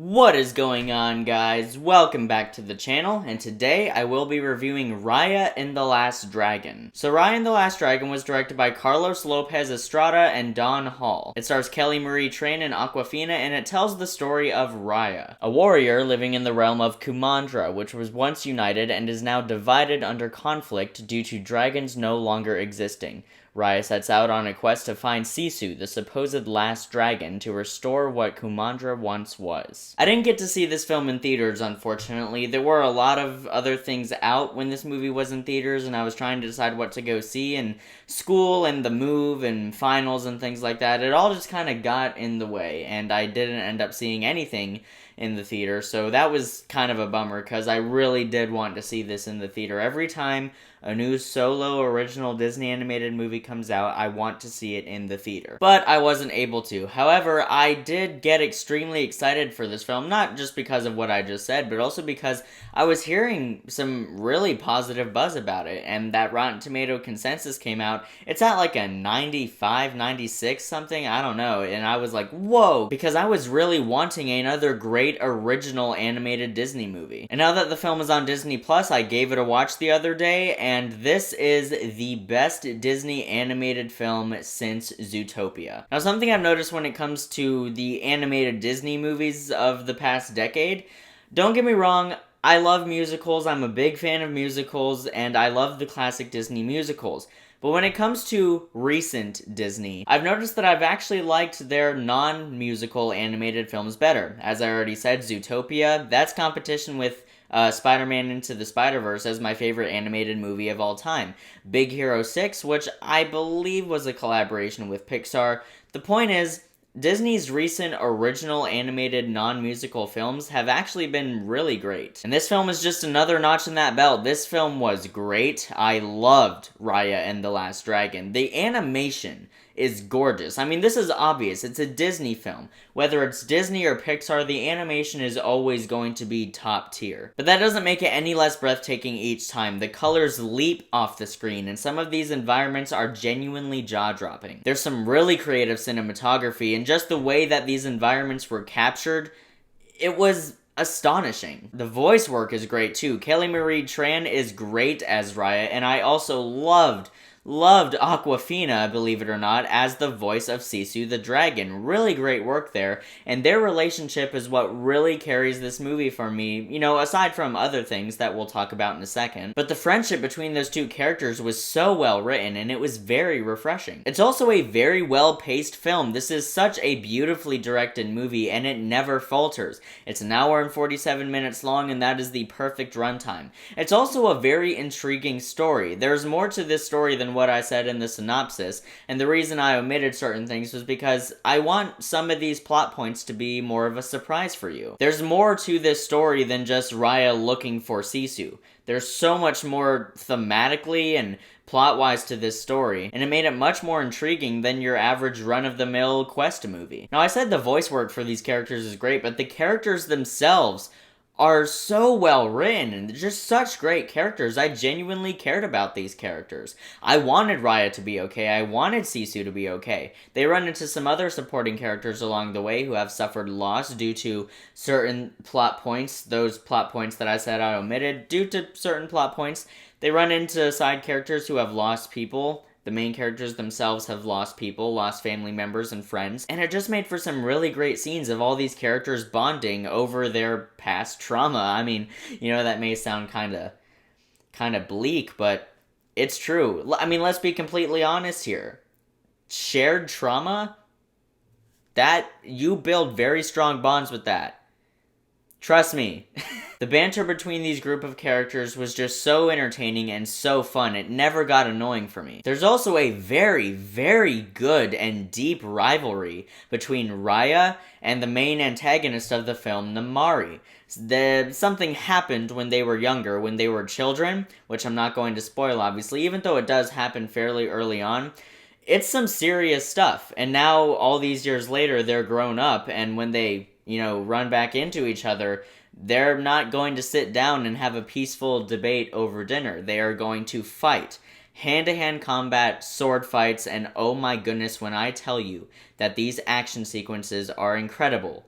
What is going on, guys? Welcome back to the channel, and today I will be reviewing Raya and the Last Dragon. So Raya and the Last Dragon was directed by Carlos Lopez Estrada and Don Hall. It stars Kelly Marie Tran and Awkwafina, and it tells the story of Raya, a warrior living in the realm of Kumandra, which was once united and is now divided under conflict due to dragons no longer existing. Raya sets out on a quest to find Sisu, the supposed last dragon, to restore what Kumandra once was. I didn't get to see this film in theaters, unfortunately. There were a lot of other things out when this movie was in theaters, and I was trying to decide what to go see, and school and the move and finals and things like that, it all just kind of got in the way, and I didn't end up seeing anything in the theater, so that was kind of a bummer, because I really did want to see this in the theater. Every time a new solo original Disney animated movie comes out, I want to see it in the theater. But I wasn't able to. However, I did get extremely excited for this film, not just because of what I just said, but also because I was hearing some really positive buzz about it, and that Rotten Tomato consensus came out. It's at like a 95, 96 something, I don't know, and I was like, whoa, because I was really wanting another great original animated Disney movie. And now that the film is on Disney Plus, I gave it a watch the other day, and this is the best Disney animated film since Zootopia. Now, something I've noticed when it comes to the animated Disney movies of the past decade, don't get me wrong, I love musicals, I'm a big fan of musicals, and I love the classic Disney musicals. But when it comes to recent Disney, I've noticed that I've actually liked their non-musical animated films better. As I already said, Zootopia, that's competition with Spider-Man Into the Spider-Verse as my favorite animated movie of all time. Big Hero 6, which I believe was a collaboration with Pixar. The point is, Disney's recent original animated non-musical films have actually been really great. And this film is just another notch in that belt. This film was great. I loved Raya and the Last Dragon. The animation is gorgeous. I mean, this is obvious. It's a Disney film. Whether it's Disney or Pixar, the animation is always going to be top tier. But that doesn't make it any less breathtaking each time. The colors leap off the screen, and some of these environments are genuinely jaw-dropping. There's some really creative cinematography, and just the way that these environments were captured, it was astonishing. The voice work is great too. Kelly Marie Tran is great as Raya, and I also loved Awkwafina, believe it or not, as the voice of Sisu the dragon. Really great work there, and their relationship is what really carries this movie for me, you know, aside from other things that we'll talk about in a second. But the friendship between those two characters was so well written, and it was very refreshing. It's also a very well-paced film. This is such a beautifully directed movie, and it never falters. It's an hour and 47 minutes long, and that is the perfect runtime. It's also a very intriguing story. There's more to this story than what I said in the synopsis, and the reason I omitted certain things was because I want some of these plot points to be more of a surprise for you. There's more to this story than just Raya looking for Sisu. There's so much more thematically and plot-wise to this story, and it made it much more intriguing than your average run-of-the-mill quest movie. Now, I said the voice work for these characters is great, but the characters themselves are so well written and just such great characters. I genuinely cared about these characters. I wanted Raya to be okay. I wanted Sisu to be okay. They run into some other supporting characters along the way who have suffered loss due to certain plot points. Those plot points that I said I omitted. Due to certain plot points, they run into side characters who have lost people. The main characters themselves have lost people, lost family members and friends, and it just made for some really great scenes of all these characters bonding over their past trauma. I mean, you know, that may sound kind of bleak, but it's true. I mean, let's be completely honest here. Shared trauma, that, you build very strong bonds with that. Trust me. The banter between these group of characters was just so entertaining and so fun, it never got annoying for me. There's also a very, very good and deep rivalry between Raya and the main antagonist of the film, Namari. Something happened when they were younger, when they were children, which I'm not going to spoil obviously, even though it does happen fairly early on. It's some serious stuff, and now all these years later they're grown up, and when they, you know, run back into each other, they're not going to sit down and have a peaceful debate over dinner. They are going to fight. Hand-to-hand combat, sword fights, and oh my goodness, when I tell you that these action sequences are incredible,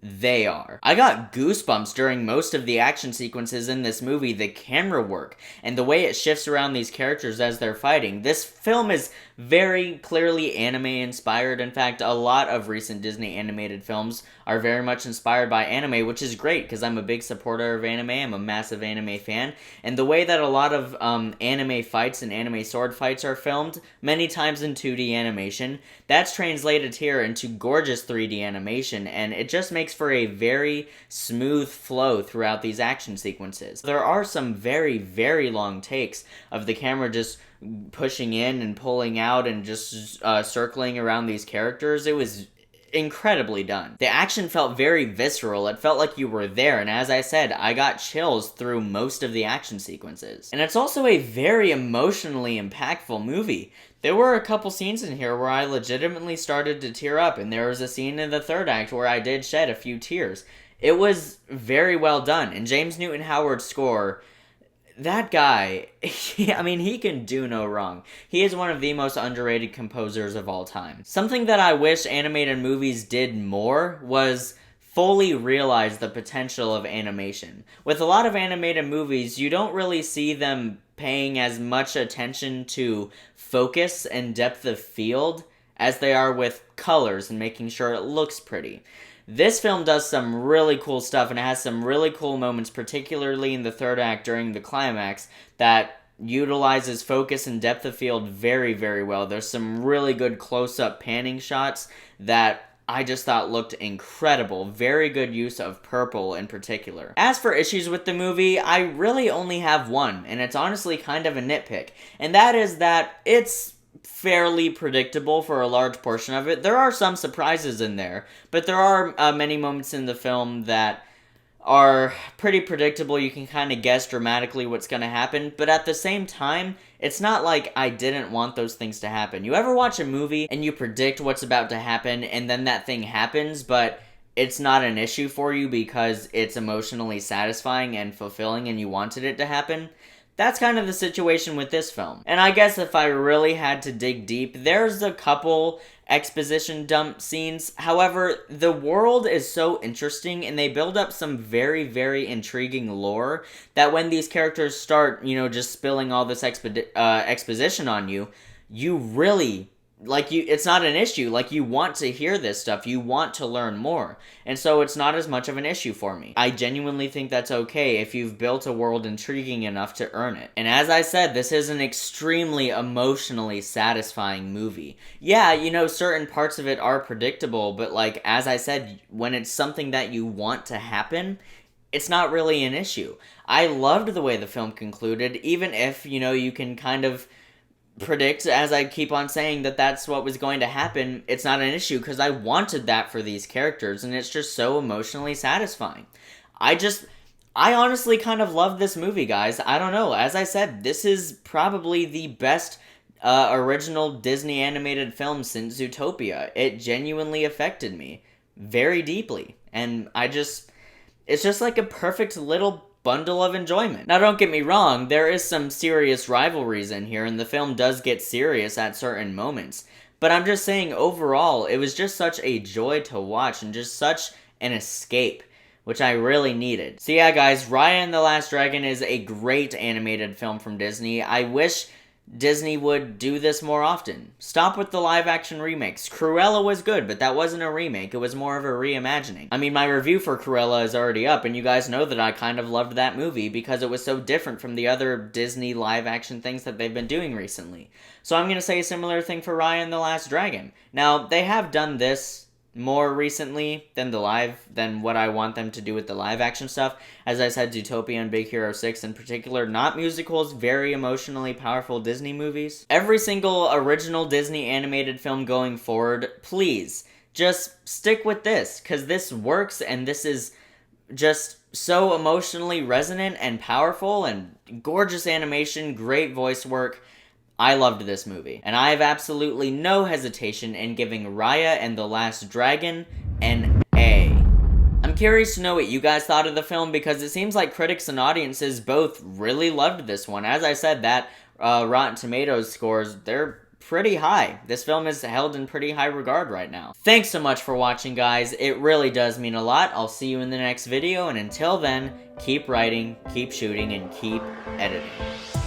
they are. I got goosebumps during most of the action sequences in this movie, the camera work, and the way it shifts around these characters as they're fighting. This film is very clearly anime inspired. In fact, a lot of recent Disney animated films are very much inspired by anime, which is great because I'm a big supporter of anime. I'm a massive anime fan, and the way that a lot of anime fights and anime sword fights are filmed, many times in 2D animation, that's translated here into gorgeous 3D animation, and it just makes for a very smooth flow throughout these action sequences. There are some very, very long takes of the camera just pushing in and pulling out and just circling around these characters. It was incredibly done. The action felt very visceral. It felt like you were there, and as I said, I got chills through most of the action sequences. And it's also a very emotionally impactful movie. There were a couple scenes in here where I legitimately started to tear up, and there was a scene in the third act where I did shed a few tears. It was very well done, and James Newton Howard's score, that guy, he can do no wrong. He is one of the most underrated composers of all time. Something that I wish animated movies did more was fully realize the potential of animation. With a lot of animated movies, you don't really see them paying as much attention to focus and depth of field as they are with colors and making sure it looks pretty. This film does some really cool stuff, and it has some really cool moments, particularly in the third act during the climax, that utilizes focus and depth of field very, very well. There's some really good close-up panning shots that I just thought looked incredible. Very good use of purple in particular. As for issues with the movie, I really only have one, and it's honestly kind of a nitpick, and that is that it's fairly predictable for a large portion of it. There are some surprises in there, but there are many moments in the film that are pretty predictable. You can kind of guess dramatically what's going to happen, but at the same time, it's not like I didn't want those things to happen. You ever watch a movie and you predict what's about to happen, and then that thing happens, but it's not an issue for you because it's emotionally satisfying and fulfilling and you wanted it to happen? That's kind of the situation with this film. And I guess if I really had to dig deep, there's a couple exposition dump scenes. However, the world is so interesting and they build up some very, very intriguing lore that when these characters start, just spilling all this exposition on you, you really... it's not an issue. You want to hear this stuff. You want to learn more. And so it's not as much of an issue for me. I genuinely think that's okay if you've built a world intriguing enough to earn it. And as I said, this is an extremely emotionally satisfying movie. Yeah, certain parts of it are predictable, but as I said, when it's something that you want to happen, it's not really an issue. I loved the way the film concluded, even if, you can kind of predict, as I keep on saying, that that's what was going to happen. It's not an issue because I wanted that for these characters, and it's just so emotionally satisfying. I honestly kind of love this movie, guys. I don't know. As I said, this is probably the best original Disney animated film since Zootopia. It genuinely affected me very deeply, and it's just like a perfect little bundle of enjoyment. Now, don't get me wrong, there is some serious rivalries in here, and the film does get serious at certain moments. But I'm just saying, overall, it was just such a joy to watch, and just such an escape, which I really needed. So yeah, guys, Raya and the Last Dragon is a great animated film from Disney. I wish Disney would do this more often. Stop with the live-action remakes. Cruella was good, but that wasn't a remake. It was more of a reimagining. My review for Cruella is already up, and you guys know that I kind of loved that movie because it was so different from the other Disney live-action things that they've been doing recently. So I'm going to say a similar thing for Raya and the Last Dragon. Now, they have done this more recently than what I want them to do with the live action stuff. As I said, Zootopia and Big Hero 6 in particular, not musicals, very emotionally powerful Disney movies. Every single original Disney animated film going forward, please, just stick with this, because this works, and this is just so emotionally resonant and powerful, and gorgeous animation, great voice work. I loved this movie, and I have absolutely no hesitation in giving Raya and the Last Dragon an A. I'm curious to know what you guys thought of the film, because it seems like critics and audiences both really loved this one. As I said, that Rotten Tomatoes scores, they're pretty high. This film is held in pretty high regard right now. Thanks so much for watching, guys. It really does mean a lot. I'll see you in the next video, and until then, keep writing, keep shooting, and keep editing.